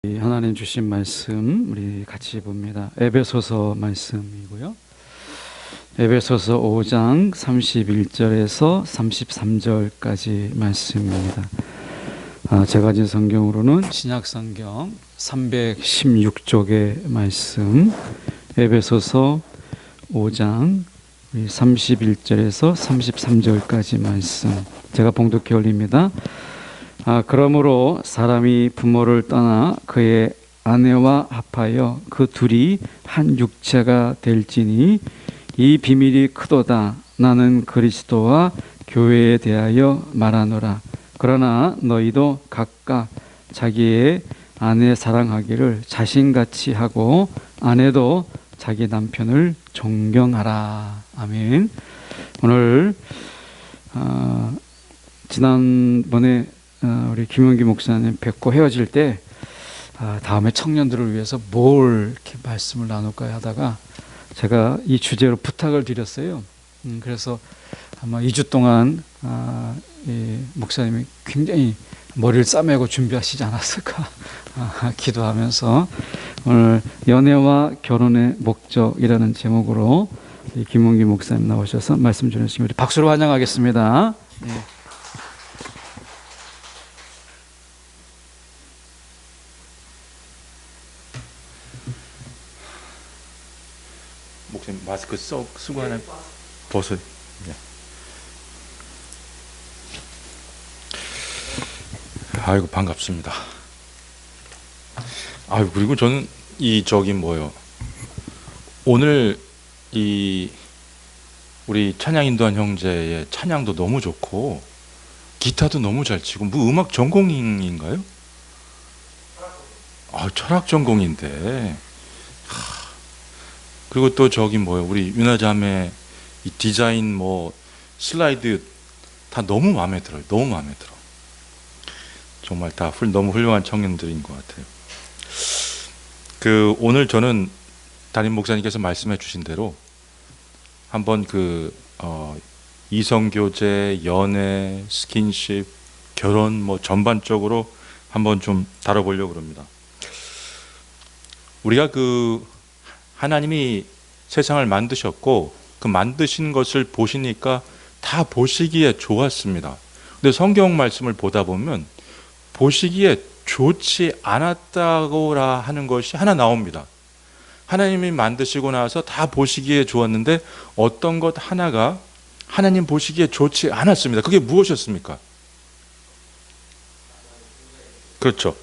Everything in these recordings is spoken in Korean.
하나님 주신 말씀 우리 같이 봅니다. 에베소서 말씀이고요. 에베소서 5장 31절에서 33절까지 말씀입니다. 제가 가진 성경으로는 신약성경 316쪽의 말씀, 에베소서 5장 31절에서 33절까지 말씀, 제가 봉독해 올립니다. 그러므로 사람이 부모를 떠나 그의 아내와 합하여 그 둘이 한 육체가 될지니 이 비밀이 크도다. 나는 그리스도와 교회에 대하여 말하노라. 그러나 너희도 각각 자기의 아내 사랑하기를 자신같이 하고 아내도 자기 남편을 존경하라. 아멘. 오늘 지난번에 우리 김용기 목사님 뵙고 헤어질 때 다음에 청년들을 위해서 뭘 이렇게 말씀을 나눌까 하다가 제가 이 주제로 부탁을 드렸어요. 그래서 아마 2주 동안 목사님이 굉장히 머리를 싸매고 준비하시지 않았을까 기도하면서 오늘 연애와 결혼의 목적이라는 제목으로 김용기 목사님 나오셔서 말씀 전해주시면 우리 박수로 환영하겠습니다. 네. 목사님 마스크 쓰고 하나 벗어. 네. 아이고 반갑습니다. 아이고 그리고 저는 오늘 우리 찬양 인도한 형제의 찬양도 너무 좋고 기타도 너무 잘 치고 음악 전공인가요? 철학 전공인데. 그리고 또 우리 윤아자매 이 디자인 슬라이드 다 너무 마음에 들어요. 너무 마음에 들어. 정말 다 너무 훌륭한 청년들인 것 같아요. 오늘 저는 담임 목사님께서 말씀해 주신 대로 한번 이성교제, 연애, 스킨십, 결혼 전반적으로 한번 좀 다뤄보려고 합니다. 우리가 하나님이 세상을 만드셨고 그 만드신 것을 보시니까 다 보시기에 좋았습니다. 근데 성경 말씀을 보다 보면 보시기에 좋지 않았다고라 하는 것이 하나 나옵니다. 하나님이 만드시고 나서 다 보시기에 좋았는데 어떤 것 하나가 하나님 보시기에 좋지 않았습니다. 그게 무엇이었습니까? 그렇죠.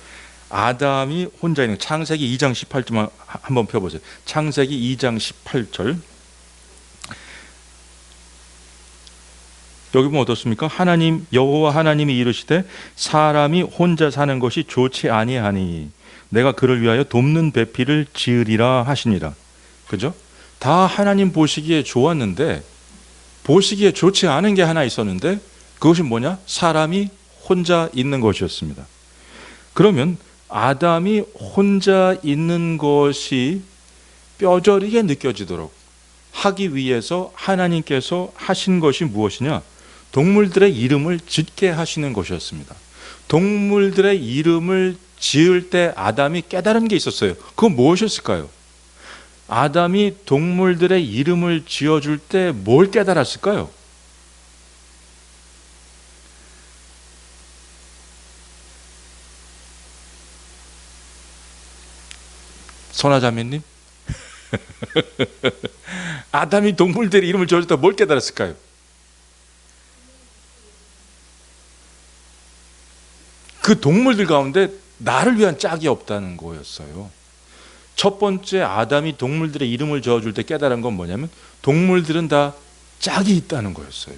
아담이 혼자 있는 창세기 2장 18절만 한번 펴보세요. 창세기 2장 18절. 여기 보면 어떻습니까? 여호와 하나님이 이르시되 사람이 혼자 사는 것이 좋지 아니하니 내가 그를 위하여 돕는 배필을 지으리라 하시니라. 그죠? 다 하나님 보시기에 좋았는데 보시기에 좋지 않은 게 하나 있었는데 그것이 뭐냐? 사람이 혼자 있는 것이었습니다. 그러면 아담이 혼자 있는 것이 뼈저리게 느껴지도록 하기 위해서 하나님께서 하신 것이 무엇이냐? 동물들의 이름을 짓게 하시는 것이었습니다. 동물들의 이름을 지을 때 아담이 깨달은 게 있었어요. 그건 무엇이었을까요? 아담이 동물들의 이름을 지어줄 때 뭘 깨달았을까요? 선아자매님? 아담이 동물들의 이름을 지어줄 때 뭘 깨달았을까요? 그 동물들 가운데 나를 위한 짝이 없다는 거였어요. 첫 번째 아담이 동물들의 이름을 지어줄 때 깨달은 건 뭐냐면 동물들은 다 짝이 있다는 거였어요.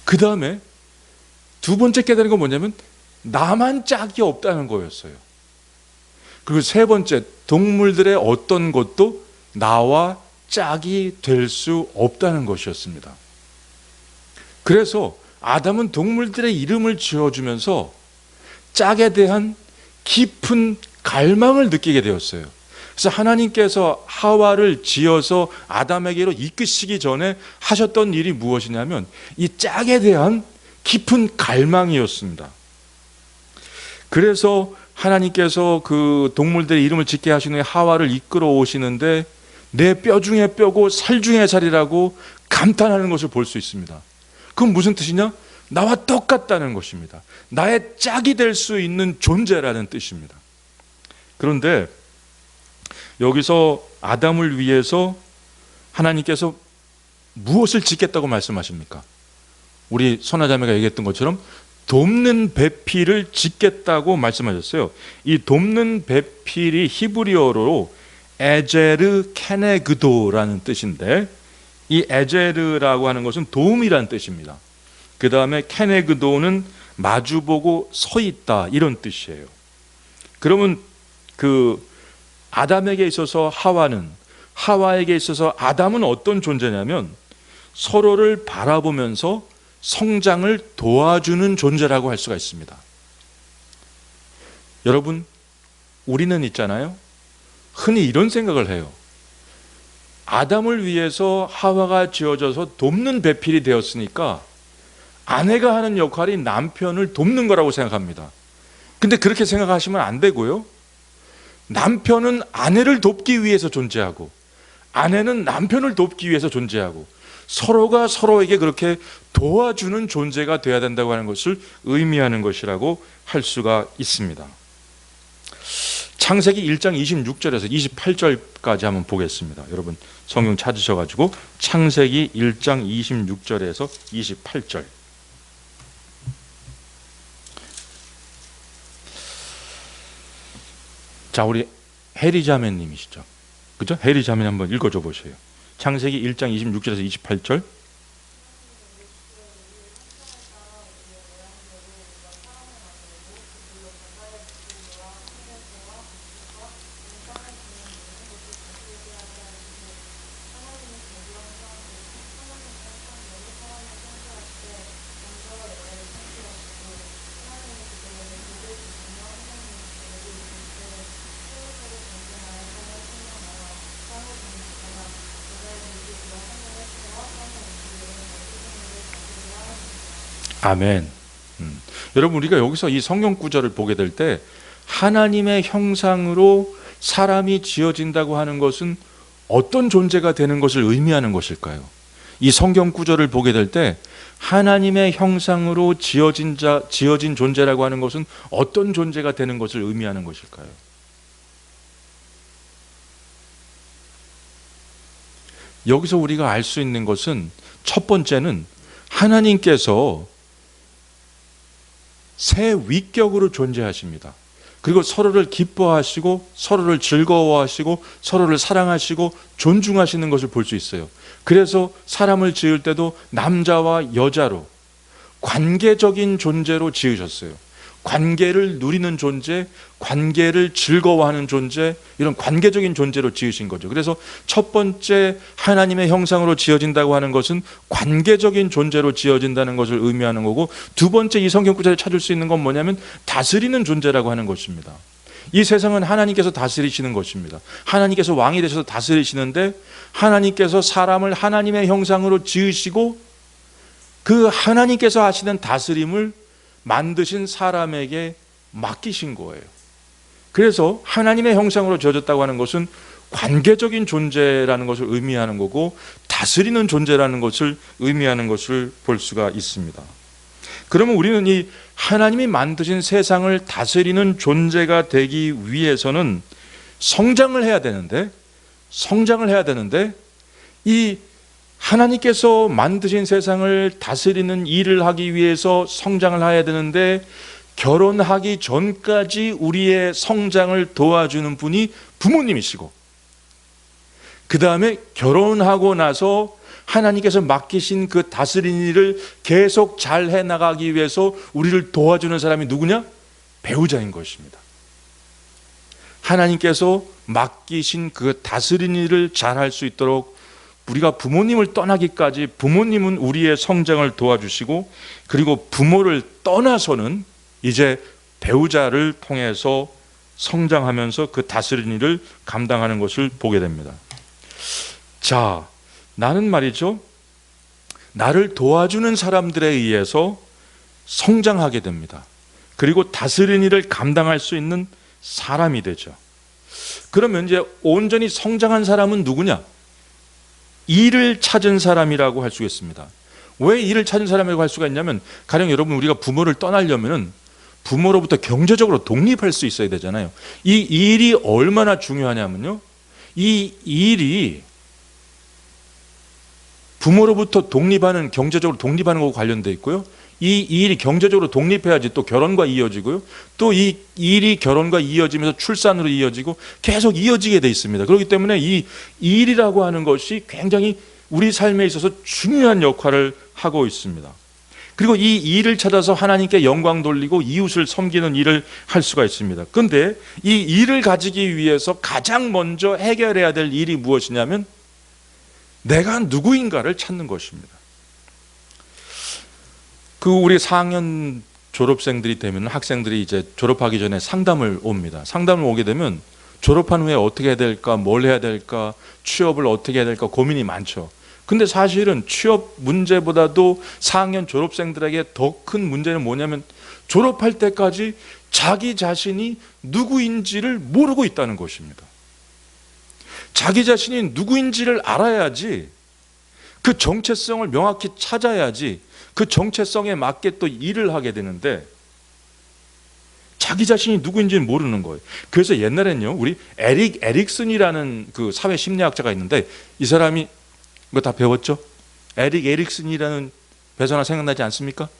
그 다음에 두 번째 깨달은 건 뭐냐면 나만 짝이 없다는 거였어요. 그리고 세 번째, 동물들의 어떤 것도 나와 짝이 될 수 없다는 것이었습니다. 그래서 아담은 동물들의 이름을 지어주면서 짝에 대한 깊은 갈망을 느끼게 되었어요. 그래서 하나님께서 하와를 지어서 아담에게로 이끄시기 전에 하셨던 일이 무엇이냐면 이 짝에 대한 깊은 갈망이었습니다. 그래서 하나님께서 그 동물들의 이름을 짓게 하신 후에 하와를 이끌어 오시는데 내 뼈 중에 뼈고 살 중에 살이라고 감탄하는 것을 볼 수 있습니다. 그건 무슨 뜻이냐? 나와 똑같다는 것입니다. 나의 짝이 될 수 있는 존재라는 뜻입니다. 그런데 여기서 아담을 위해서 하나님께서 무엇을 짓겠다고 말씀하십니까? 우리 선하자매가 얘기했던 것처럼 돕는 배필을 짓겠다고 말씀하셨어요. 이 돕는 배필이 히브리어로 에제르 케네그도라는 뜻인데, 이 에제르라고 하는 것은 도움이란 뜻입니다. 그 다음에 케네그도는 마주보고 서 있다, 이런 뜻이에요. 그러면 그 아담에게 있어서 하와는, 하와에게 있어서 아담은 어떤 존재냐면 서로를 바라보면서 성장을 도와주는 존재라고 할 수가 있습니다. 여러분, 우리는 있잖아요, 흔히 이런 생각을 해요. 아담을 위해서 하와가 지어져서 돕는 배필이 되었으니까 아내가 하는 역할이 남편을 돕는 거라고 생각합니다. 근데 그렇게 생각하시면 안 되고요, 남편은 아내를 돕기 위해서 존재하고 아내는 남편을 돕기 위해서 존재하고 서로가 서로에게 그렇게 도와주는 존재가 되어야 된다고 하는 것을 의미하는 것이라고 할 수가 있습니다. 창세기 1장 26절에서 28절까지 한번 보겠습니다. 여러분 성경 찾으셔가지고 창세기 1장 26절에서 28절. 자, 우리 해리 자매님이시죠? 그죠? 해리 자매 한번 읽어줘 보세요. 창세기 1장 26절에서 28절. 아멘. 여러분, 우리가 여기서 이 성경 구절을 보게 될 때 하나님의 형상으로 사람이 지어진다고 하는 것은 어떤 존재가 되는 것을 의미하는 것일까요? 이 성경 구절을 보게 될 때 하나님의 형상으로 지어진 존재라고 하는 것은 어떤 존재가 되는 것을 의미하는 것일까요? 여기서 우리가 알 수 있는 것은, 첫 번째는 하나님께서 새 위격으로 존재하십니다. 그리고 서로를 기뻐하시고 서로를 즐거워하시고 서로를 사랑하시고 존중하시는 것을 볼 수 있어요. 그래서 사람을 지을 때도 남자와 여자로 관계적인 존재로 지으셨어요. 관계를 누리는 존재, 관계를 즐거워하는 존재, 이런 관계적인 존재로 지으신 거죠. 그래서 첫 번째 하나님의 형상으로 지어진다고 하는 것은 관계적인 존재로 지어진다는 것을 의미하는 거고, 두 번째 이 성경 구절에 찾을 수 있는 건 뭐냐면 다스리는 존재라고 하는 것입니다. 이 세상은 하나님께서 다스리시는 것입니다. 하나님께서 왕이 되셔서 다스리시는데, 하나님께서 사람을 하나님의 형상으로 지으시고 그 하나님께서 하시는 다스림을 만드신 사람에게 맡기신 거예요. 그래서 하나님의 형상으로 지어졌다고 하는 것은 관계적인 존재라는 것을 의미하는 거고, 다스리는 존재라는 것을 의미하는 것을 볼 수가 있습니다. 그러면 우리는 이 하나님이 만드신 세상을 다스리는 존재가 되기 위해서는 성장을 해야 되는데 이 하나님께서 만드신 세상을 다스리는 일을 하기 위해서 성장을 해야 되는데, 결혼하기 전까지 우리의 성장을 도와주는 분이 부모님이시고, 그 다음에 결혼하고 나서 하나님께서 맡기신 그 다스리는 일을 계속 잘 해나가기 위해서 우리를 도와주는 사람이 누구냐? 배우자인 것입니다. 하나님께서 맡기신 그 다스리는 일을 잘할 수 있도록 우리가 부모님을 떠나기까지 부모님은 우리의 성장을 도와주시고, 그리고 부모를 떠나서는 이제 배우자를 통해서 성장하면서 그 다스리는 일을 감당하는 것을 보게 됩니다. 자, 나는 말이죠, 나를 도와주는 사람들에 의해서 성장하게 됩니다. 그리고 다스리는 일을 감당할 수 있는 사람이 되죠. 그러면 이제 온전히 성장한 사람은 누구냐? 일을 찾은 사람이라고 할 수 있습니다. 왜 일을 찾은 사람이라고 할 수가 있냐면, 가령 여러분 우리가 부모를 떠나려면은 부모로부터 경제적으로 독립할 수 있어야 되잖아요. 이 일이 얼마나 중요하냐면요, 이 일이 부모로부터 독립하는, 경제적으로 독립하는 것과 관련되어 있고요, 이 일이 경제적으로 독립해야지 또 결혼과 이어지고요, 또 이 일이 결혼과 이어지면서 출산으로 이어지고 계속 이어지게 돼 있습니다. 그렇기 때문에 이 일이라고 하는 것이 굉장히 우리 삶에 있어서 중요한 역할을 하고 있습니다. 그리고 이 일을 찾아서 하나님께 영광 돌리고 이웃을 섬기는 일을 할 수가 있습니다. 그런데 이 일을 가지기 위해서 가장 먼저 해결해야 될 일이 무엇이냐면, 내가 누구인가를 찾는 것입니다. 우리 4학년 졸업생들이 되면, 학생들이 이제 졸업하기 전에 상담을 옵니다. 상담을 오게 되면 졸업한 후에 어떻게 해야 될까, 뭘 해야 될까, 취업을 어떻게 해야 될까 고민이 많죠. 근데 사실은 취업 문제보다도 4학년 졸업생들에게 더 큰 문제는 뭐냐면, 졸업할 때까지 자기 자신이 누구인지를 모르고 있다는 것입니다. 자기 자신이 누구인지를 알아야지, 그 정체성을 명확히 찾아야지 그 정체성에 맞게 또 일을 하게 되는데, 자기 자신이 누구인지는 모르는 거예요. 그래서 옛날에는요, 우리 에릭 에릭슨이라는 그 사회 심리학자가 있는데, 이 사람이 이거 다 배웠죠? 에릭 에릭슨이라는 배선화 생각나지 않습니까?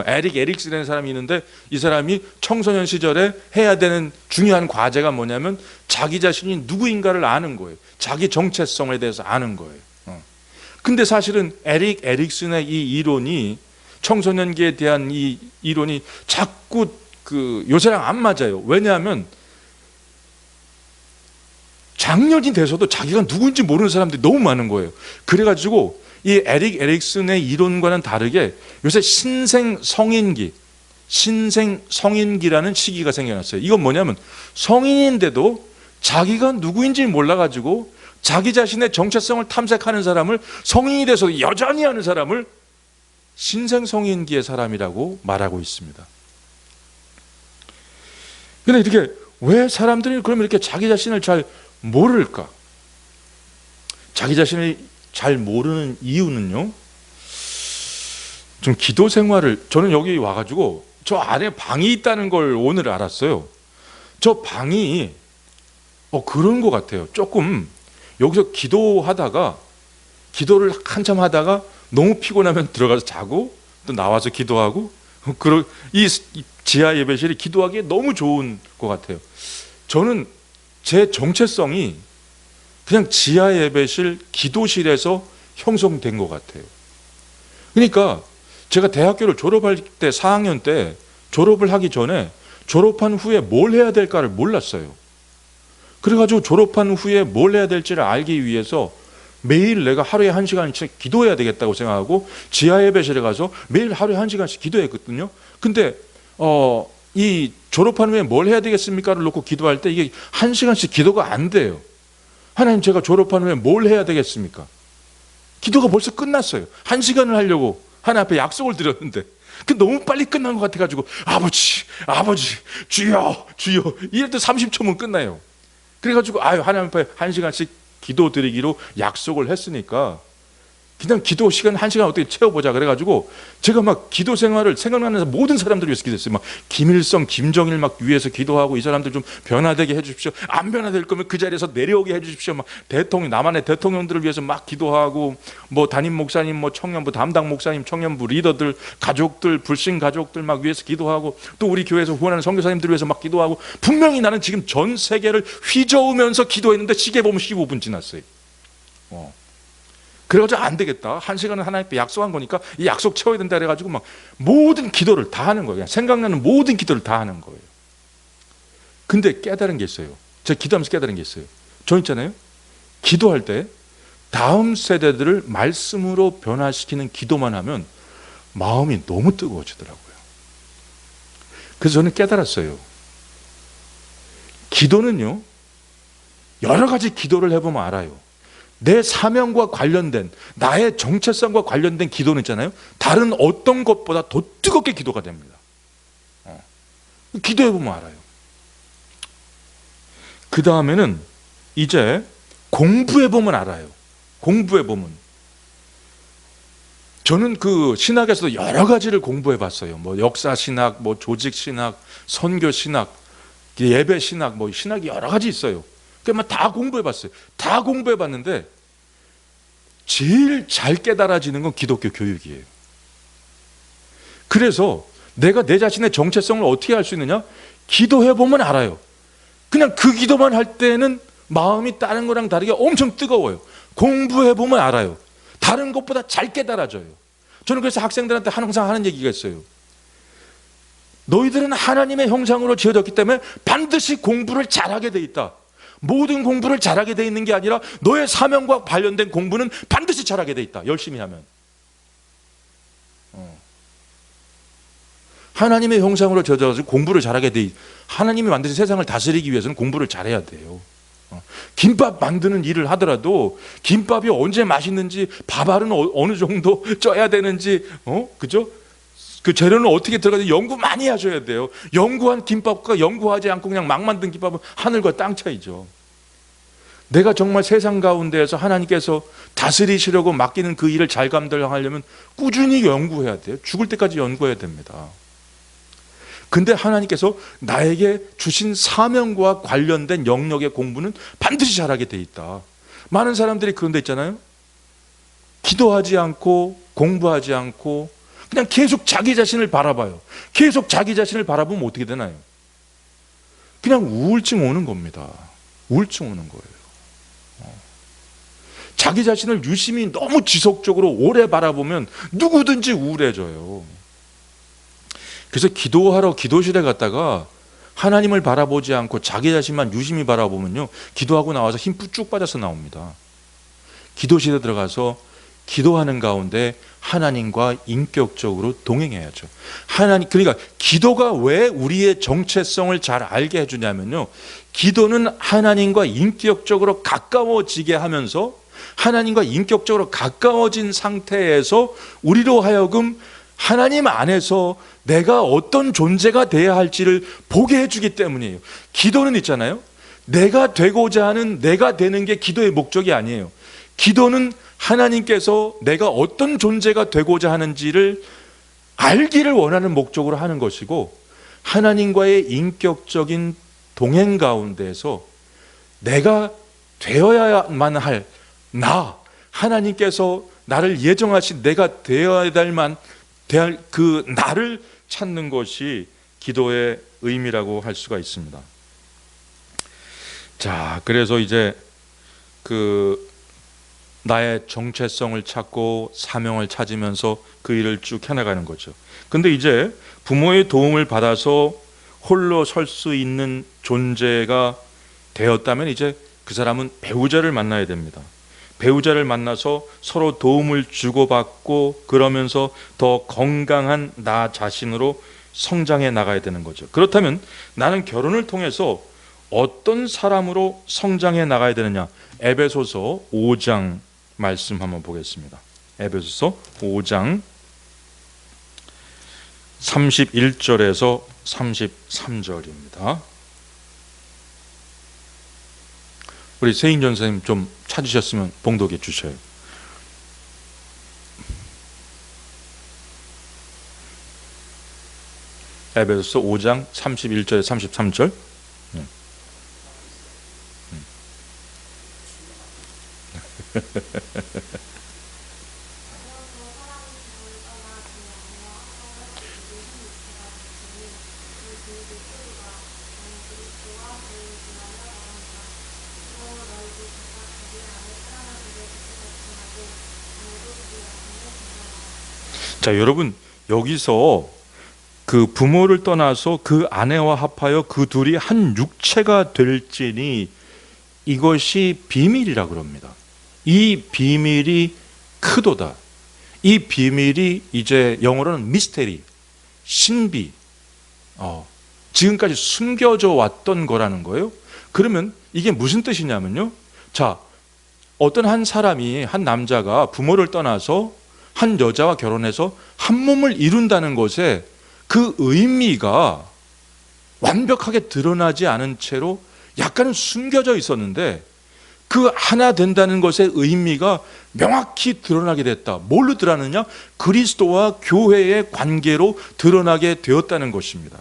에릭 에릭슨이라는 사람이 있는데, 이 사람이 청소년 시절에 해야 되는 중요한 과제가 뭐냐면 자기 자신이 누구인가를 아는 거예요. 자기 정체성에 대해서 아는 거예요. 근데 사실은 에릭 에릭슨의 이 이론이, 청소년기에 대한 이 이론이 자꾸 요새랑 안 맞아요. 왜냐하면 장년이 돼서도 자기가 누구인지 모르는 사람들이 너무 많은 거예요. 그래가지고 이 에릭 에릭슨의 이론과는 다르게 요새 신생 성인기라는 시기가 생겨났어요. 이건 뭐냐면, 성인인데도 자기가 누구인지 몰라가지고 자기 자신의 정체성을 탐색하는 사람을, 성인이 돼서 여전히 하는 사람을 신생성인기의 사람이라고 말하고 있습니다. 근데 이렇게 왜 사람들이 그러면 이렇게 자기 자신을 잘 모를까? 자기 자신을 잘 모르는 이유는요, 좀 기도 생활을, 저는 여기 와가지고 저 안에 방이 있다는 걸 오늘 알았어요. 저 방이 그런 것 같아요. 조금 여기서 기도를 한참 하다가 너무 피곤하면 들어가서 자고, 또 나와서 기도하고, 이 지하 예배실이 기도하기에 너무 좋은 것 같아요. 저는 제 정체성이 그냥 지하 예배실 기도실에서 형성된 것 같아요. 그러니까 제가 대학교를 졸업할 때, 4학년 때 졸업을 하기 전에 졸업한 후에 뭘 해야 될까를 몰랐어요. 그래가지고 졸업한 후에 뭘 해야 될지를 알기 위해서 매일 내가 하루에 1시간씩 기도해야 되겠다고 생각하고 지하 예배실에 가서 매일 하루에 1시간씩 기도했거든요. 근데 이 졸업한 후에 뭘 해야 되겠습니까를 놓고 기도할 때 이게 1시간씩 기도가 안 돼요. 하나님, 제가 졸업한 후에 뭘 해야 되겠습니까? 기도가 벌써 끝났어요. 1시간을 하려고 하나님 앞에 약속을 드렸는데 너무 빨리 끝난 것 같아가지고 아버지 주여 이럴 때 30초면 끝나요. 그래가지고 하나님 앞에 1시간씩 기도 드리기로 약속을 했으니까 그냥 기도 시간 1시간 어떻게 채워보자 그래가지고 제가 막 기도 생활을, 생각나는 모든 사람들 위해서 기도했어요. 막 김일성, 김정일 막 위해서 기도하고, 이 사람들 좀 변화되게 해주십시오. 안 변화될 거면 그 자리에서 내려오게 해주십시오. 막 남한의 대통령들을 위해서 막 기도하고, 뭐 담임 목사님, 뭐 청년부 담당 목사님, 청년부 리더들, 가족들, 불신 가족들 막 위해서 기도하고, 또 우리 교회에서 후원하는 선교사님들 위해서 막 기도하고, 분명히 나는 지금 전 세계를 휘저으면서 기도했는데 시계 보면 15분 지났어요. 그래가지고 안 되겠다. 1시간은 하나님께 약속한 거니까 이 약속 채워야 된다 그래가지고 막 모든 기도를 다 하는 거예요. 그냥 생각나는 모든 기도를 다 하는 거예요. 근데 깨달은 게 있어요. 제가 기도하면서 깨달은 게 있어요. 저 있잖아요, 기도할 때 다음 세대들을 말씀으로 변화시키는 기도만 하면 마음이 너무 뜨거워지더라고요. 그래서 저는 깨달았어요. 기도는요, 여러 가지 기도를 해보면 알아요. 내 사명과 관련된, 나의 정체성과 관련된 기도는 있잖아요, 다른 어떤 것보다 더 뜨겁게 기도가 됩니다. 기도해보면 알아요. 그 다음에는 이제 공부해보면 알아요. 공부해보면. 저는 그 신학에서도 여러 가지를 공부해봤어요. 뭐 역사신학, 뭐 조직신학, 선교신학, 예배신학, 뭐 신학이 여러 가지 있어요. 그러니까 다 공부해봤어요. 다 공부해봤는데 제일 잘 깨달아지는 건 기독교 교육이에요. 그래서 내가 내 자신의 정체성을 어떻게 알 수 있느냐? 기도해보면 알아요. 그냥 그 기도만 할 때는 마음이 다른 거랑 다르게 엄청 뜨거워요. 공부해보면 알아요. 다른 것보다 잘 깨달아져요. 저는 그래서 학생들한테 항상 하는 얘기가 있어요. 너희들은 하나님의 형상으로 지어졌기 때문에 반드시 공부를 잘하게 돼 있다. 모든 공부를 잘하게 돼 있는 게 아니라 너의 사명과 관련된 공부는 반드시 잘하게 돼 있다. 열심히 하면. 하나님의 형상으로 지어져서 공부를 잘하게 돼 있다. 하나님이 만드신 세상을 다스리기 위해서는 공부를 잘해야 돼요. 김밥 만드는 일을 하더라도 김밥이 언제 맛있는지, 밥알은 어느 정도 쪄야 되는지, 그죠? 그 재료는 어떻게 들어가는지 연구 많이 하셔야 돼요. 연구한 김밥과 연구하지 않고 그냥 막 만든 김밥은 하늘과 땅 차이죠. 내가 정말 세상 가운데에서 하나님께서 다스리시려고 맡기는 그 일을 잘 감당하려면 꾸준히 연구해야 돼요. 죽을 때까지 연구해야 됩니다. 근데 하나님께서 나에게 주신 사명과 관련된 영역의 공부는 반드시 잘하게 돼 있다. 많은 사람들이 그런 데 있잖아요. 기도하지 않고 공부하지 않고 그냥 계속 자기 자신을 바라봐요. 계속 자기 자신을 바라보면 어떻게 되나요? 그냥 우울증 오는 겁니다. 우울증 오는 거예요. 자기 자신을 유심히 너무 지속적으로 오래 바라보면 누구든지 우울해져요. 그래서 기도하러 기도실에 갔다가 하나님을 바라보지 않고 자기 자신만 유심히 바라보면요, 기도하고 나와서 힘 쭉 빠져서 나옵니다. 기도실에 들어가서 기도하는 가운데 하나님과 인격적으로 동행해야죠. 그러니까 기도가 왜 우리의 정체성을 잘 알게 해주냐면요, 기도는 하나님과 인격적으로 가까워지게 하면서 하나님과 인격적으로 가까워진 상태에서 우리로 하여금 하나님 안에서 내가 어떤 존재가 되어야 할지를 보게 해주기 때문이에요. 기도는 있잖아요, 내가 되고자 하는 내가 되는 게 기도의 목적이 아니에요. 기도는 하나님께서 내가 어떤 존재가 되고자 하는지를 알기를 원하는 목적으로 하는 것이고, 하나님과의 인격적인 동행 가운데에서 내가 되어야만 할 하나님께서 나를 예정하신 내가 되어야 될 그 나를 찾는 것이 기도의 의미라고 할 수가 있습니다. 자, 그래서 이제 나의 정체성을 찾고 사명을 찾으면서 그 일을 쭉 해나가는 거죠. 근데 이제 부모의 도움을 받아서 홀로 설 수 있는 존재가 되었다면 이제 그 사람은 배우자를 만나야 됩니다. 배우자를 만나서 서로 도움을 주고받고 그러면서 더 건강한 나 자신으로 성장해 나가야 되는 거죠. 그렇다면 나는 결혼을 통해서 어떤 사람으로 성장해 나가야 되느냐? 에베소서 5장 말씀 한번 보겠습니다. 에베소서 5장 31절에서 33절입니다. 우리 세인 전사님 좀 찾으셨으면 봉독해 주셔요. 에베소서 5장 31절에 33절. 자, 여러분, 여기서 그 부모를 떠나서 그 아내와 합하여 그 둘이 한 육체가 될지니 이것이 비밀이라 그럽니다. 이 비밀이 크도다. 이 비밀이 이제 영어로는 미스테리, 신비, 지금까지 숨겨져 왔던 거라는 거예요. 그러면 이게 무슨 뜻이냐면요, 자, 어떤 한 사람이, 한 남자가 부모를 떠나서 한 여자와 결혼해서 한 몸을 이룬다는 것에 그 의미가 완벽하게 드러나지 않은 채로 약간은 숨겨져 있었는데 그 하나 된다는 것의 의미가 명확히 드러나게 됐다. 뭘로 드러나느냐? 그리스도와 교회의 관계로 드러나게 되었다는 것입니다.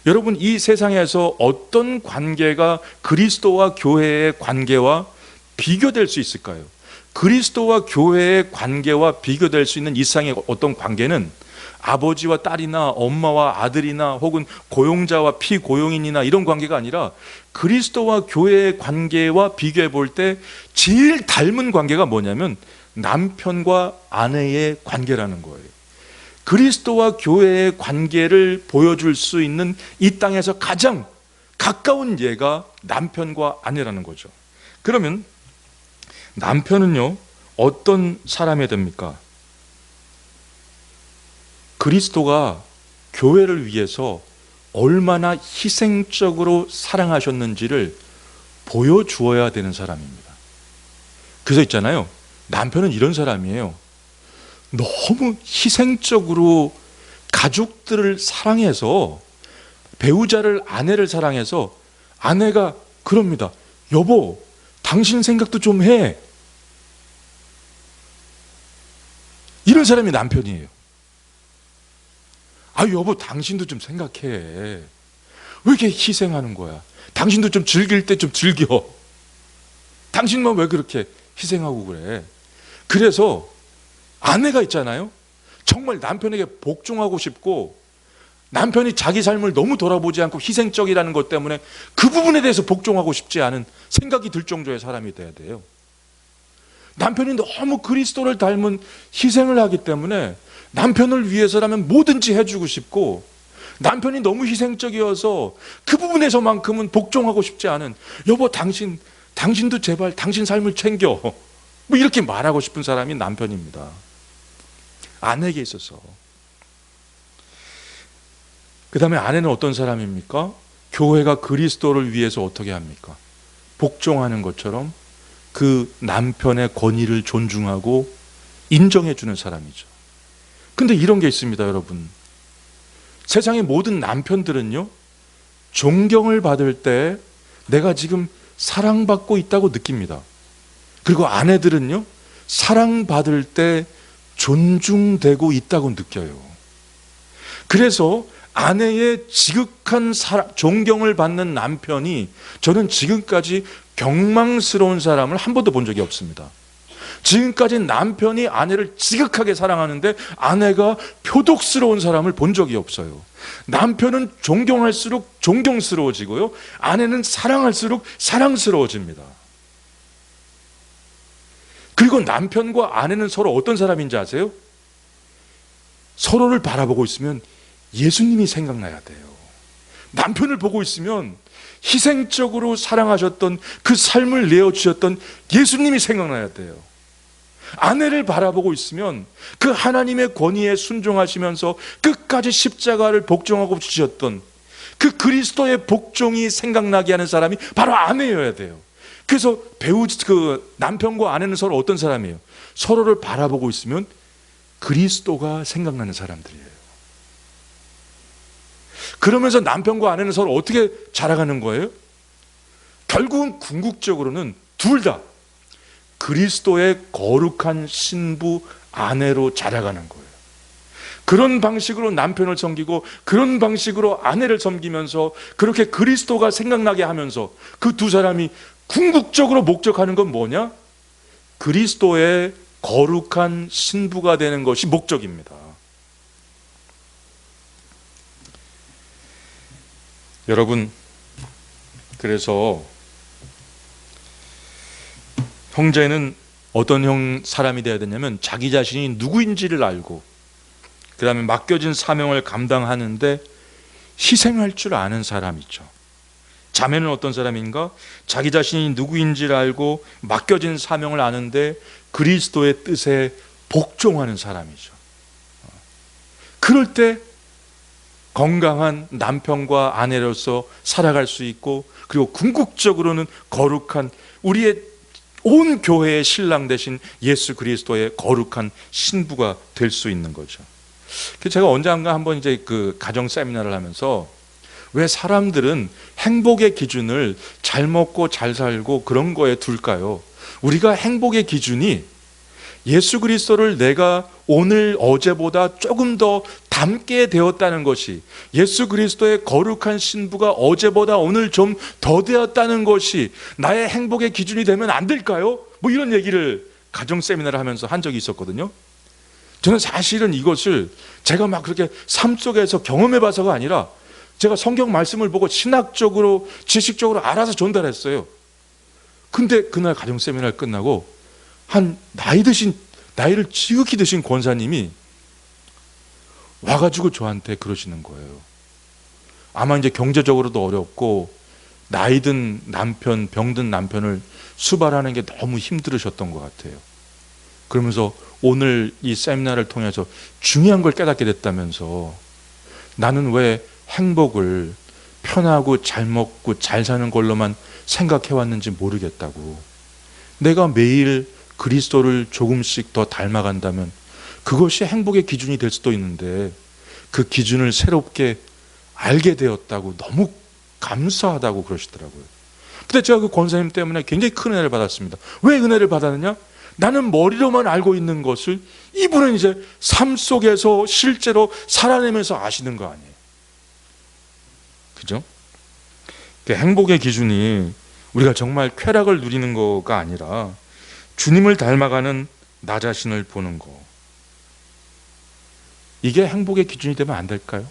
여러분, 이 세상에서 어떤 관계가 그리스도와 교회의 관계와 비교될 수 있을까요? 그리스도와 교회의 관계와 비교될 수 있는 이상의 어떤 관계는 아버지와 딸이나 엄마와 아들이나 혹은 고용자와 피고용인이나 이런 관계가 아니라 그리스도와 교회의 관계와 비교해 볼 때 제일 닮은 관계가 뭐냐면 남편과 아내의 관계라는 거예요. 그리스도와 교회의 관계를 보여줄 수 있는 이 땅에서 가장 가까운 예가 남편과 아내라는 거죠. 그러면 남편은요, 어떤 사람이 됩니까? 그리스도가 교회를 위해서 얼마나 희생적으로 사랑하셨는지를 보여주어야 되는 사람입니다. 그래서 있잖아요, 남편은 이런 사람이에요. 너무 희생적으로 가족들을 사랑해서, 배우자를, 아내를 사랑해서 아내가 그럽니다. 여보, 당신 생각도 좀 해. 이런 사람이 남편이에요. 아, 여보, 당신도 좀 생각해. 왜 이렇게 희생하는 거야? 당신도 좀 즐길 때 좀 즐겨. 당신만 왜 그렇게 희생하고 그래? 그래서 아내가 있잖아요, 정말 남편에게 복종하고 싶고, 남편이 자기 삶을 너무 돌아보지 않고 희생적이라는 것 때문에 그 부분에 대해서 복종하고 싶지 않은 생각이 들 정도의 사람이 돼야 돼요. 남편이 너무 그리스도를 닮은 희생을 하기 때문에 남편을 위해서라면 뭐든지 해주고 싶고, 남편이 너무 희생적이어서 그 부분에서만큼은 복종하고 싶지 않은, 여보, 당신도 제발 당신 삶을 챙겨, 뭐 이렇게 말하고 싶은 사람이 남편입니다. 아내에게 있어서. 그 다음에 아내는 어떤 사람입니까? 교회가 그리스도를 위해서 어떻게 합니까? 복종하는 것처럼 그 남편의 권위를 존중하고 인정해 주는 사람이죠. 근데 이런 게 있습니다, 여러분. 세상의 모든 남편들은요, 존경을 받을 때 내가 지금 사랑받고 있다고 느낍니다. 그리고 아내들은요, 사랑받을 때 존중되고 있다고 느껴요. 그래서 아내의 지극한 존경을 받는 남편이, 저는 지금까지 경망스러운 사람을 한 번도 본 적이 없습니다. 지금까지 남편이 아내를 지극하게 사랑하는데 아내가 표독스러운 사람을 본 적이 없어요. 남편은 존경할수록 존경스러워지고요, 아내는 사랑할수록 사랑스러워집니다. 그리고 남편과 아내는 서로 어떤 사람인지 아세요? 서로를 바라보고 있으면 예수님이 생각나야 돼요. 남편을 보고 있으면 희생적으로 사랑하셨던 그 삶을 내어주셨던 예수님이 생각나야 돼요. 아내를 바라보고 있으면 그 하나님의 권위에 순종하시면서 끝까지 십자가를 복종하고 주셨던 그 그리스도의 복종이 생각나게 하는 사람이 바로 아내여야 돼요. 그래서 남편과 아내는 서로 어떤 사람이에요? 서로를 바라보고 있으면 그리스도가 생각나는 사람들이에요. 그러면서 남편과 아내는 서로 어떻게 자라가는 거예요? 결국은 궁극적으로는 둘 다 그리스도의 거룩한 신부 아내로 자라가는 거예요. 그런 방식으로 남편을 섬기고 그런 방식으로 아내를 섬기면서 그렇게 그리스도가 생각나게 하면서 그 두 사람이 궁극적으로 목적하는 건 뭐냐? 그리스도의 거룩한 신부가 되는 것이 목적입니다. 여러분, 그래서 형제는 어떤 사람이 되어야 되냐면 자기 자신이 누구인지를 알고, 그 다음에 맡겨진 사명을 감당하는데 희생할 줄 아는 사람이죠. 자매는 어떤 사람인가? 자기 자신이 누구인지를 알고 맡겨진 사명을 아는데 그리스도의 뜻에 복종하는 사람이죠. 그럴 때 건강한 남편과 아내로서 살아갈 수 있고, 그리고 궁극적으로는 거룩한 우리의 온 교회의 신랑 되신 예수 그리스도의 거룩한 신부가 될 수 있는 거죠. 제가 언젠가 한번 이제 그 가정 세미나를 하면서 왜 사람들은 행복의 기준을 잘 먹고 잘 살고 그런 거에 둘까요? 우리가 행복의 기준이 예수 그리스도를 내가 오늘 어제보다 조금 더 닮게 되었다는 것이, 예수 그리스도의 거룩한 신부가 어제보다 오늘 좀 더 되었다는 것이 나의 행복의 기준이 되면 안 될까요? 뭐 이런 얘기를 가정 세미나를 하면서 한 적이 있었거든요. 저는 사실은 이것을 제가 막 그렇게 삶 속에서 경험해 봐서가 아니라 제가 성경 말씀을 보고 신학적으로 지식적으로 알아서 전달했어요. 근데 그날 가정 세미나를 끝나고 한 나이를 지극히 드신 권사님이 와가지고 저한테 그러시는 거예요. 아마 이제 경제적으로도 어렵고 나이든 남편, 병든 남편을 수발하는 게 너무 힘들으셨던 것 같아요. 그러면서 오늘 이 세미나를 통해서 중요한 걸 깨닫게 됐다면서, 나는 왜 행복을 편하고 잘 먹고 잘 사는 걸로만 생각해 왔는지 모르겠다고. 내가 매일 그리스도를 조금씩 더 닮아간다면 그것이 행복의 기준이 될 수도 있는데, 그 기준을 새롭게 알게 되었다고 너무 감사하다고 그러시더라고요. 근데 제가 그 권사님 때문에 굉장히 큰 은혜를 받았습니다. 왜 은혜를 받았느냐? 나는 머리로만 알고 있는 것을 이분은 이제 삶 속에서 실제로 살아내면서 아시는 거 아니에요. 그죠? 행복의 기준이 우리가 정말 쾌락을 누리는 거가 아니라 주님을 닮아가는 나 자신을 보는 거, 이게 행복의 기준이 되면 안 될까요?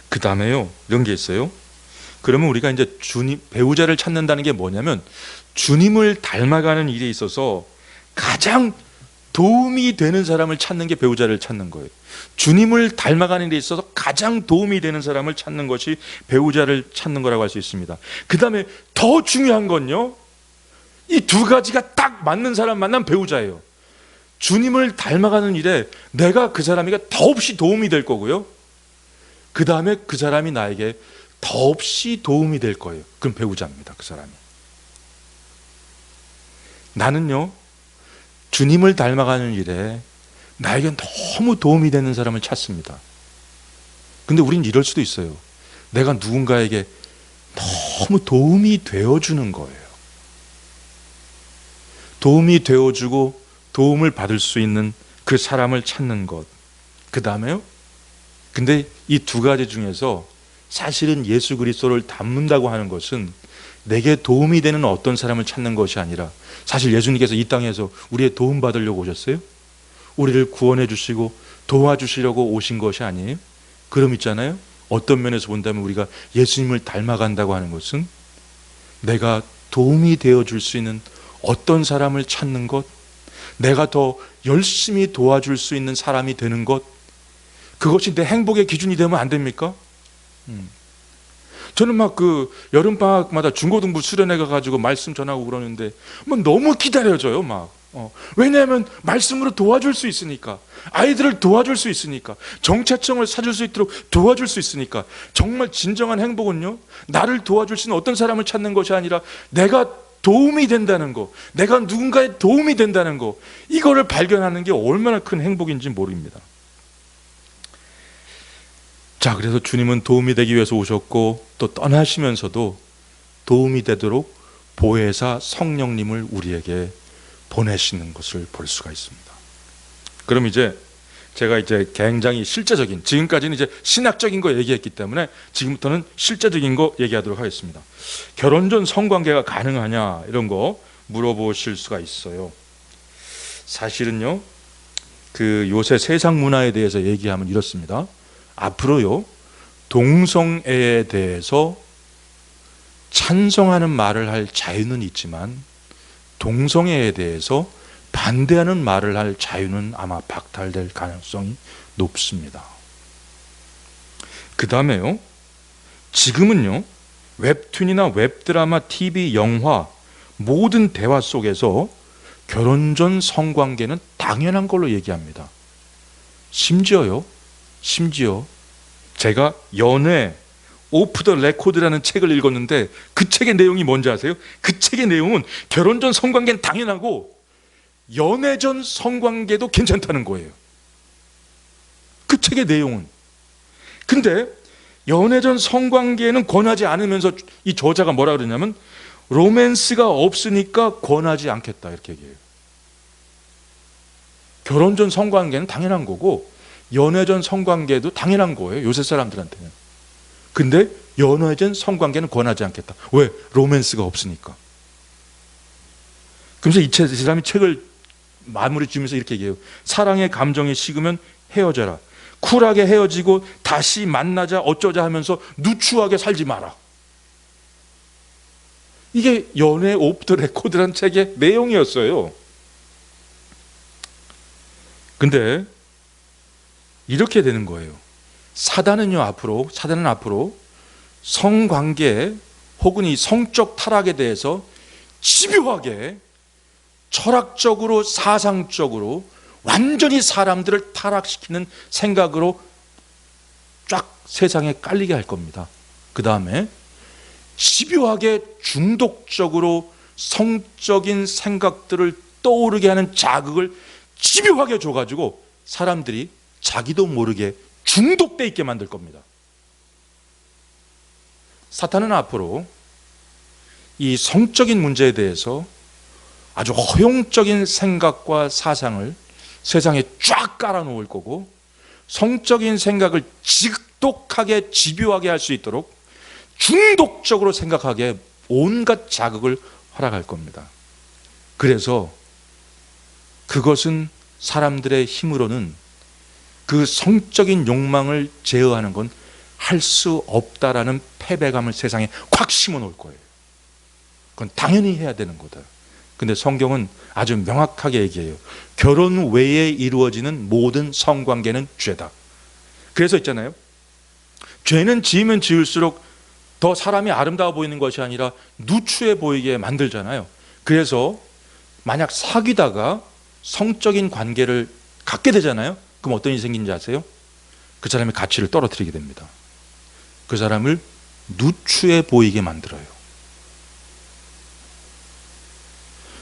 그 다음에요, 이런 게 있어요. 그러면 우리가 이제 배우자를 찾는다는 게 뭐냐면, 주님을 닮아가는 일에 있어서 가장 도움이 되는 사람을 찾는 게 배우자를 찾는 거예요. 주님을 닮아가는 데 있어서 가장 도움이 되는 사람을 찾는 것이 배우자를 찾는 거라고 할 수 있습니다. 그 다음에 더 중요한 건요, 이 두 가지가 딱 맞는 사람 만나면 배우자예요. 주님을 닮아가는 일에 내가 그 사람에게 더없이 도움이 될 거고요, 그 다음에 그 사람이 나에게 더없이 도움이 될 거예요. 그럼 배우자입니다, 그 사람이. 나는요, 주님을 닮아가는 일에 나에게 너무 도움이 되는 사람을 찾습니다. 근데 우린 이럴 수도 있어요. 내가 누군가에게 너무 도움이 되어주는 거예요. 도움이 되어주고 도움을 받을 수 있는 그 사람을 찾는 것. 그 다음에요, 근데 이 두 가지 중에서 사실은 예수 그리스도를 닮는다고 하는 것은 내게 도움이 되는 어떤 사람을 찾는 것이 아니라, 사실 예수님께서 이 땅에서 우리의 도움 받으려고 오셨어요? 우리를 구원해 주시고 도와주시려고 오신 것이 아니에요? 그럼 있잖아요, 어떤 면에서 본다면 우리가 예수님을 닮아간다고 하는 것은 내가 도움이 되어줄 수 있는 어떤 사람을 찾는 것, 내가 더 열심히 도와줄 수 있는 사람이 되는 것, 그것이 내 행복의 기준이 되면 안 됩니까? 저는 막 그 여름방학마다 중고등부 수련회 가가지고 말씀 전하고 그러는데 뭐 너무 기다려져요, 막. 왜냐하면 말씀으로 도와줄 수 있으니까, 아이들을 도와줄 수 있으니까, 정체성을 찾을 수 있도록 도와줄 수 있으니까. 정말 진정한 행복은요, 나를 도와줄 수 있는 어떤 사람을 찾는 것이 아니라 내가 도움이 된다는 거, 내가 누군가에 도움이 된다는 거, 이거를 발견하는 게 얼마나 큰 행복인지 모릅니다. 자, 그래서 주님은 도움이 되기 위해서 오셨고, 또 떠나시면서도 도움이 되도록 보혜사 성령님을 우리에게 보내시는 것을 볼 수가 있습니다. 그럼 이제 제가 굉장히 실제적인, 지금까지는 이제 신학적인 거 얘기했기 때문에 지금부터는 실제적인 거 얘기하도록 하겠습니다. 결혼 전 성관계가 가능하냐, 이런 거 물어보실 수가 있어요. 사실은요, 그 요새 세상 문화에 대해서 얘기하면 이렇습니다. 앞으로요, 동성애에 대해서 찬성하는 말을 할 자유는 있지만 동성애에 대해서 반대하는 말을 할 자유는 아마 박탈될 가능성이 높습니다. 그 다음에요, 지금은요, 웹툰이나 웹드라마, TV, 영화, 모든 대화 속에서 결혼 전 성관계는 당연한 걸로 얘기합니다. 심지어 제가 연애 오프 더 레코드라는 책을 읽었는데, 그 책의 내용이 뭔지 아세요? 그 책의 내용은 결혼 전 성관계는 당연하고 연애 전 성관계도 괜찮다는 거예요. 그 책의 내용은. 근데 연애 전 성관계는 권하지 않으면서 이 저자가 뭐라 그러냐면 로맨스가 없으니까 권하지 않겠다 이렇게 얘기해요. 결혼 전 성관계는 당연한 거고 연애 전 성관계도 당연한 거예요. 요새 사람들한테는. 근데 연애 전 성관계는 권하지 않겠다. 왜? 로맨스가 없으니까. 그래서 이 사람이 책을 마무리 지으면서 이렇게 얘기해요. 사랑의 감정이 식으면 헤어져라. 쿨하게 헤어지고 다시 만나자 어쩌자 하면서 누추하게 살지 마라. 이게 연애 오프 더 레코드라는 책의 내용이었어요. 근데 이렇게 되는 거예요. 사단은 앞으로 성관계 혹은 이 성적 타락에 대해서 집요하게 철학적으로 사상적으로 완전히 사람들을 타락시키는 생각으로 쫙 세상에 깔리게 할 겁니다. 그 다음에 집요하게 중독적으로 성적인 생각들을 떠오르게 하는 자극을 집요하게 줘가지고 사람들이 자기도 모르게 중독돼 있게 만들 겁니다. 사탄은 앞으로 이 성적인 문제에 대해서 아주 허용적인 생각과 사상을 세상에 쫙 깔아놓을 거고 성적인 생각을 지독하게 집요하게 할 수 있도록 중독적으로 생각하게 온갖 자극을 허락할 겁니다. 그래서 그것은 사람들의 힘으로는 그 성적인 욕망을 제어하는 건 할 수 없다라는 패배감을 세상에 콱 심어 놓을 거예요. 그건 당연히 해야 되는 거다. 근데 성경은 아주 명확하게 얘기해요. 결혼 외에 이루어지는 모든 성관계는 죄다. 그래서 있잖아요. 죄는 지으면 지을수록 더 사람이 아름다워 보이는 것이 아니라 누추해 보이게 만들잖아요. 그래서 만약 사귀다가 성적인 관계를 갖게 되잖아요. 그럼 어떤 일이 생기는지 아세요? 그 사람의 가치를 떨어뜨리게 됩니다. 그 사람을 누추해 보이게 만들어요.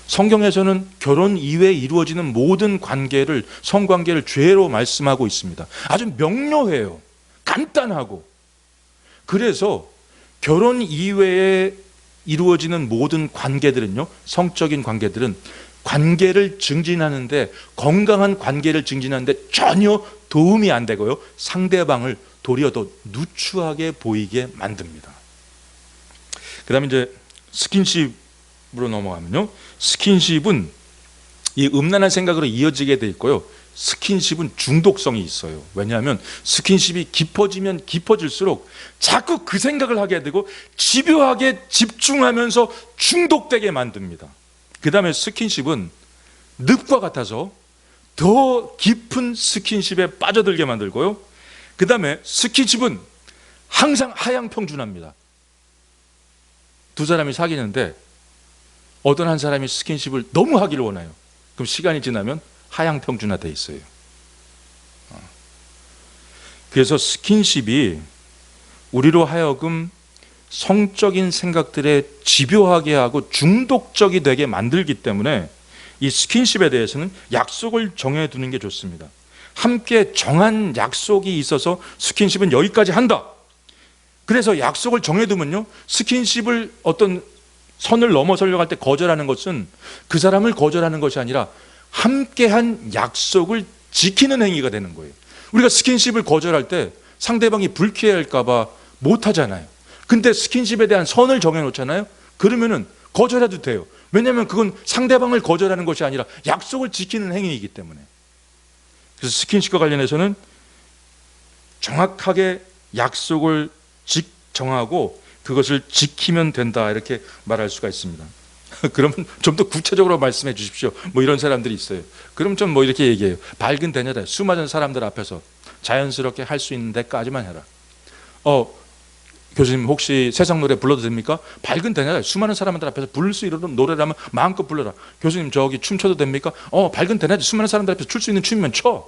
성경에서는 결혼 이외에 이루어지는 모든 관계를, 성관계를 죄로 말씀하고 있습니다. 아주 명료해요. 간단하고. 그래서 결혼 이외에 이루어지는 모든 관계들은요, 성적인 관계들은 관계를 증진하는데, 건강한 관계를 증진하는데 전혀 도움이 안 되고요, 상대방을 도리어 더 누추하게 보이게 만듭니다. 그 다음에 이제 스킨십으로 넘어가면요, 스킨십은 이 음란한 생각으로 이어지게 돼 있고요, 스킨십은 중독성이 있어요. 왜냐하면 스킨십이 깊어지면 깊어질수록 자꾸 그 생각을 하게 되고 집요하게 집중하면서 중독되게 만듭니다. 그 다음에 스킨십은 늪과 같아서 더 깊은 스킨십에 빠져들게 만들고요, 그 다음에 스킨십은 항상 하향평준합니다. 두 사람이 사귀는데 어떤 한 사람이 스킨십을 너무 하기를 원해요. 그럼 시간이 지나면 하향평준화되어 있어요. 그래서 스킨십이 우리로 하여금 성적인 생각들에 집요하게 하고 중독적이 되게 만들기 때문에 이 스킨십에 대해서는 약속을 정해두는 게 좋습니다. 함께 정한 약속이 있어서 스킨십은 여기까지 한다. 그래서 약속을 정해두면요, 스킨십을 어떤 선을 넘어서려고 할 때 거절하는 것은 그 사람을 거절하는 것이 아니라 함께한 약속을 지키는 행위가 되는 거예요. 우리가 스킨십을 거절할 때 상대방이 불쾌할까 봐 못하잖아요. 근데 스킨십에 대한 선을 정해놓잖아요. 그러면은 거절해도 돼요. 왜냐하면 그건 상대방을 거절하는 것이 아니라 약속을 지키는 행위이기 때문에. 그래서 스킨십과 관련해서는 정확하게 약속을 정하고 그것을 지키면 된다, 이렇게 말할 수가 있습니다. 그러면 좀 더 구체적으로 말씀해 주십시오. 뭐 이런 사람들이 있어요. 그럼 좀 뭐 이렇게 얘기해요. 밝은 대낮에 수많은 사람들 앞에서 자연스럽게 할 수 있는 데까지만 해라. 교수님 혹시 세상 노래 불러도 됩니까? 밝은 대낮에 수많은 사람들 앞에서 부를 수 있는 노래라면 마음껏 불러라. 교수님 저기 춤춰도 됩니까? 밝은 대낮에 수많은 사람들 앞에서 출 수 있는 춤이면 춰.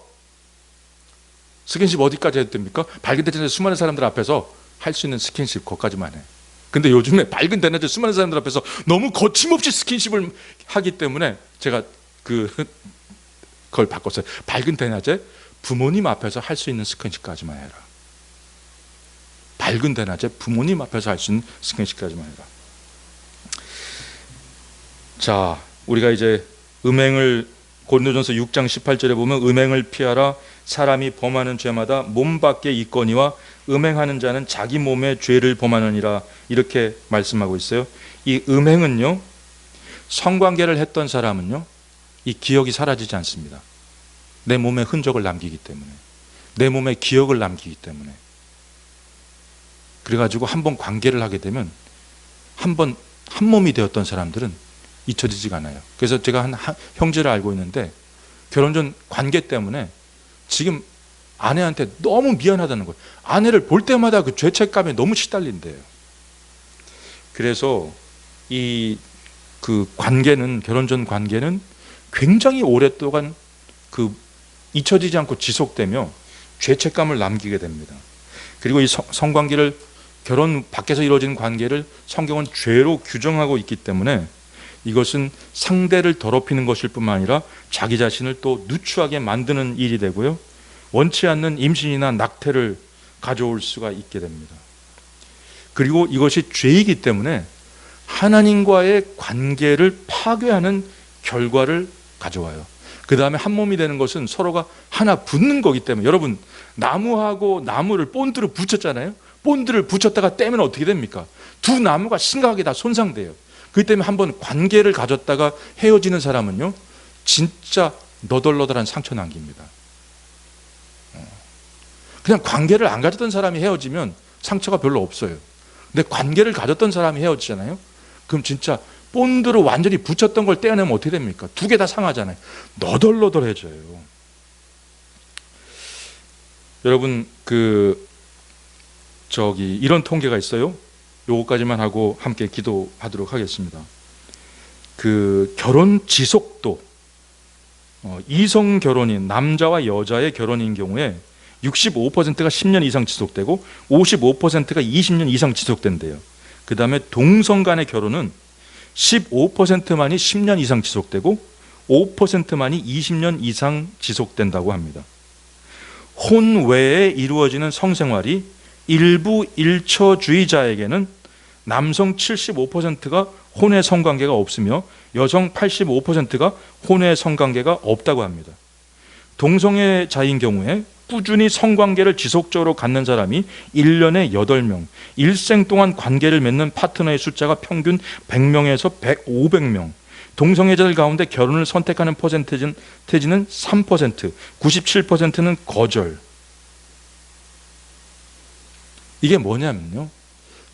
스킨십 어디까지 해도 됩니까? 밝은 대낮에 수많은 사람들 앞에서 할 수 있는 스킨십 거기까지만 해. 근데 요즘에 밝은 대낮에 수많은 사람들 앞에서 너무 거침없이 스킨십을 하기 때문에 제가 그걸 바꿨어요. 밝은 대낮에 부모님 앞에서 할 수 있는 스킨십까지만 해라. 맑은 대낮에 부모님 앞에서 할 수 있는 스킨십까지만 해라. 자, 우리가 이제 음행을 고린도전서 6장 18절에 보면 음행을 피하라. 사람이 범하는 죄마다 몸 밖에 있거니와 음행하는 자는 자기 몸의 죄를 범하느니라. 이렇게 말씀하고 있어요. 이 음행은요, 성관계를 했던 사람은요, 이 기억이 사라지지 않습니다. 내 몸에 흔적을 남기기 때문에, 내 몸에 기억을 남기기 때문에. 그래가지고 한번 관계를 하게 되면 한번 한 몸이 되었던 사람들은 잊혀지지가 않아요. 그래서 제가 한 형제를 알고 있는데 결혼 전 관계 때문에 지금 아내한테 너무 미안하다는 거예요. 아내를 볼 때마다 그 죄책감에 너무 시달린대요. 그래서 이 그 관계는, 결혼 전 관계는 굉장히 오랫동안 그 잊혀지지 않고 지속되며 죄책감을 남기게 됩니다. 그리고 이 성관계를, 결혼 밖에서 이루어지는 관계를 성경은 죄로 규정하고 있기 때문에 이것은 상대를 더럽히는 것일 뿐만 아니라 자기 자신을 또 누추하게 만드는 일이 되고요, 원치 않는 임신이나 낙태를 가져올 수가 있게 됩니다. 그리고 이것이 죄이기 때문에 하나님과의 관계를 파괴하는 결과를 가져와요. 그 다음에 한 몸이 되는 것은 서로가 하나 붙는 거기 때문에, 여러분, 나무하고 나무를 본드로 붙였잖아요. 본드를 붙였다가 떼면 어떻게 됩니까? 두 나무가 심각하게 다 손상돼요. 그렇기 때문에 한번 관계를 가졌다가 헤어지는 사람은요, 진짜 너덜너덜한 상처 남깁니다. 그냥 관계를 안 가졌던 사람이 헤어지면 상처가 별로 없어요. 근데 관계를 가졌던 사람이 헤어지잖아요. 그럼 진짜 본드로 완전히 붙였던 걸 떼어내면 어떻게 됩니까? 두 개 다 상하잖아요. 너덜너덜해져요. 여러분, 이런 통계가 있어요. 요거까지만 하고 함께 기도하도록 하겠습니다. 결혼 지속도, 이성 결혼인 남자와 여자의 결혼인 경우에 65%가 10년 이상 지속되고 55%가 20년 이상 지속된대요. 그 다음에 동성 간의 결혼은 15%만이 10년 이상 지속되고 5%만이 20년 이상 지속된다고 합니다. 혼 외에 이루어지는 성생활이 일부 일처주의자에게는 남성 75%가 혼외 성관계가 없으며 여성 85%가 혼외 성관계가 없다고 합니다. 동성애자인 경우에 꾸준히 성관계를 지속적으로 갖는 사람이 1년에 8명, 일생 동안 관계를 맺는 파트너의 숫자가 평균 100명에서 500명, 동성애자들 가운데 결혼을 선택하는 퍼센테이지는 3%, 97%는 거절. 이게 뭐냐면요,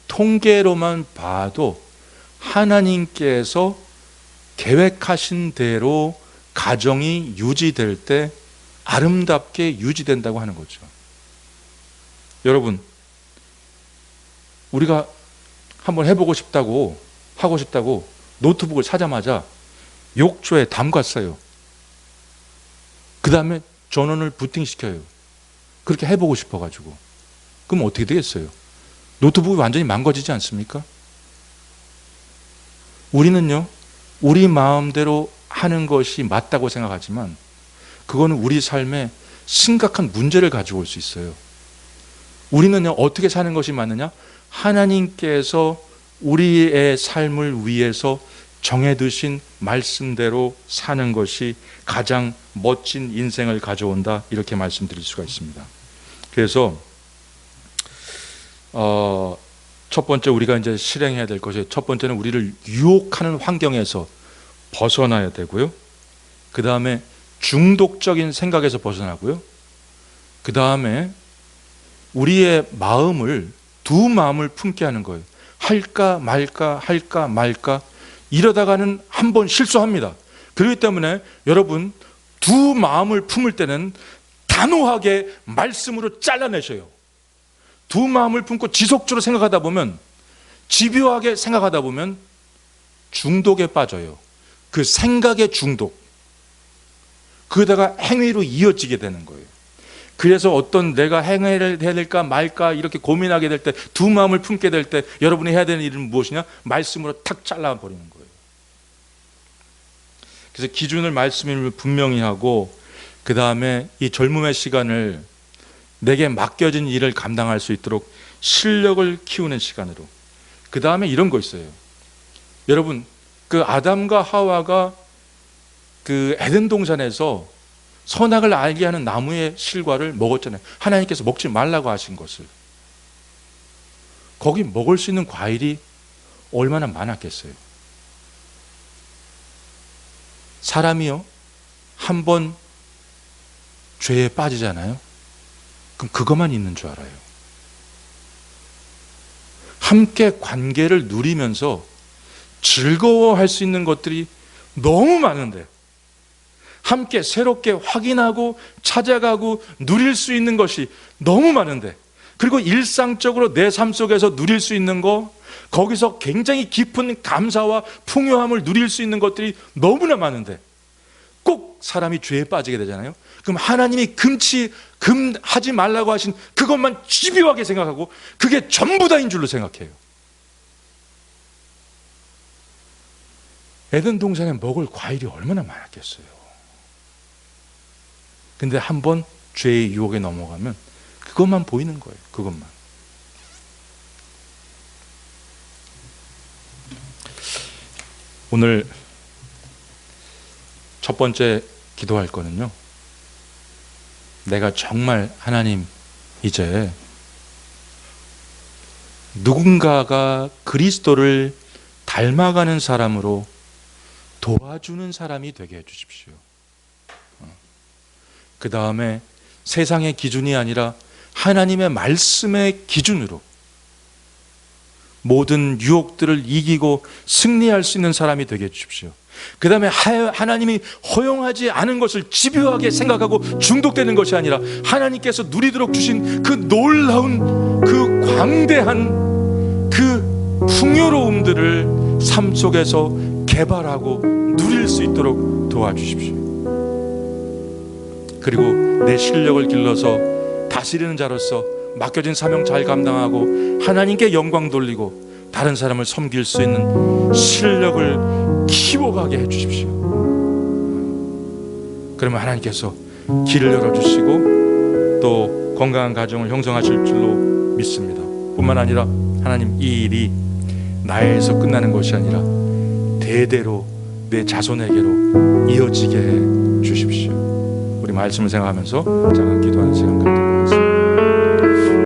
통계로만 봐도 하나님께서 계획하신 대로 가정이 유지될 때 아름답게 유지된다고 하는 거죠. 여러분, 우리가 한번 해보고 싶다고, 하고 싶다고 노트북을 사자마자 욕조에 담갔어요. 그 다음에 전원을 부팅시켜요. 그렇게 해보고 싶어가지고. 그럼 어떻게 되겠어요? 노트북이 완전히 망가지지 않습니까? 우리는요, 우리 마음대로 하는 것이 맞다고 생각하지만 그거는 우리 삶에 심각한 문제를 가지고 올 수 있어요. 우리는요, 어떻게 사는 것이 맞느냐? 하나님께서 우리의 삶을 위해서 정해두신 말씀대로 사는 것이 가장 멋진 인생을 가져온다, 이렇게 말씀드릴 수가 있습니다. 그래서 첫 번째 우리가 이제 실행해야 될 것이, 첫 번째는 우리를 유혹하는 환경에서 벗어나야 되고요. 그 다음에 중독적인 생각에서 벗어나고요. 그 다음에 우리의 마음을, 두 마음을 품게 하는 거예요. 할까 말까, 할까 말까. 이러다가는 한 번 실수합니다. 그렇기 때문에 여러분, 두 마음을 품을 때는 단호하게 말씀으로 잘라내셔요. 두 마음을 품고 지속적으로 생각하다 보면, 집요하게 생각하다 보면 중독에 빠져요. 그 생각의 중독. 그러다가 행위로 이어지게 되는 거예요. 그래서 어떤 내가 행위를 해야 될까 말까 이렇게 고민하게 될 때, 두 마음을 품게 될 때 여러분이 해야 되는 일은 무엇이냐? 말씀으로 탁 잘라버리는 거예요. 그래서 기준을 말씀을 분명히 하고, 그 다음에 이 젊음의 시간을 내게 맡겨진 일을 감당할 수 있도록 실력을 키우는 시간으로. 그 다음에 이런 거 있어요. 여러분, 그 아담과 하와가 그 에덴 동산에서 선악을 알게 하는 나무의 실과를 먹었잖아요. 하나님께서 먹지 말라고 하신 것을. 거기 먹을 수 있는 과일이 얼마나 많았겠어요. 사람이요, 한번 죄에 빠지잖아요. 그럼 그것만 있는 줄 알아요. 함께 관계를 누리면서 즐거워할 수 있는 것들이 너무 많은데, 함께 새롭게 확인하고 찾아가고 누릴 수 있는 것이 너무 많은데, 그리고 일상적으로 내 삶 속에서 누릴 수 있는 거, 거기서 굉장히 깊은 감사와 풍요함을 누릴 수 있는 것들이 너무나 많은데 꼭 사람이 죄에 빠지게 되잖아요. 그럼 하나님이 금하지 말라고 하신 그것만 집요하게 생각하고 그게 전부 다인 줄로 생각해요. 에덴 동산에 먹을 과일이 얼마나 많았겠어요. 근데 한번 죄의 유혹에 넘어가면 그것만 보이는 거예요. 그것만. 오늘 첫 번째 기도할 거는요, 내가 정말 하나님 이제 누군가가 그리스도를 닮아가는 사람으로 도와주는 사람이 되게 해주십시오. 그 다음에 세상의 기준이 아니라 하나님의 말씀의 기준으로 모든 유혹들을 이기고 승리할 수 있는 사람이 되게 해주십시오. 그 다음에 하나님이 허용하지 않은 것을 집요하게 생각하고 중독되는 것이 아니라 하나님께서 누리도록 주신 그 놀라운, 그 광대한 그 풍요로움들을 삶 속에서 개발하고 누릴 수 있도록 도와주십시오. 그리고 내 실력을 길러서 다스리는 자로서 맡겨진 사명 잘 감당하고 하나님께 영광 돌리고 다른 사람을 섬길 수 있는 실력을 키워가게 해주십시오. 그러면 하나님께서 길을 열어주시고 또 건강한 가정을 형성하실 줄로 믿습니다. 뿐만 아니라 하나님, 이 일이 나에서 끝나는 것이 아니라 대대로 내 자손에게로 이어지게 해 주십시오. 우리 말씀을 생각하면서 잠깐 기도하는 시간 갖도록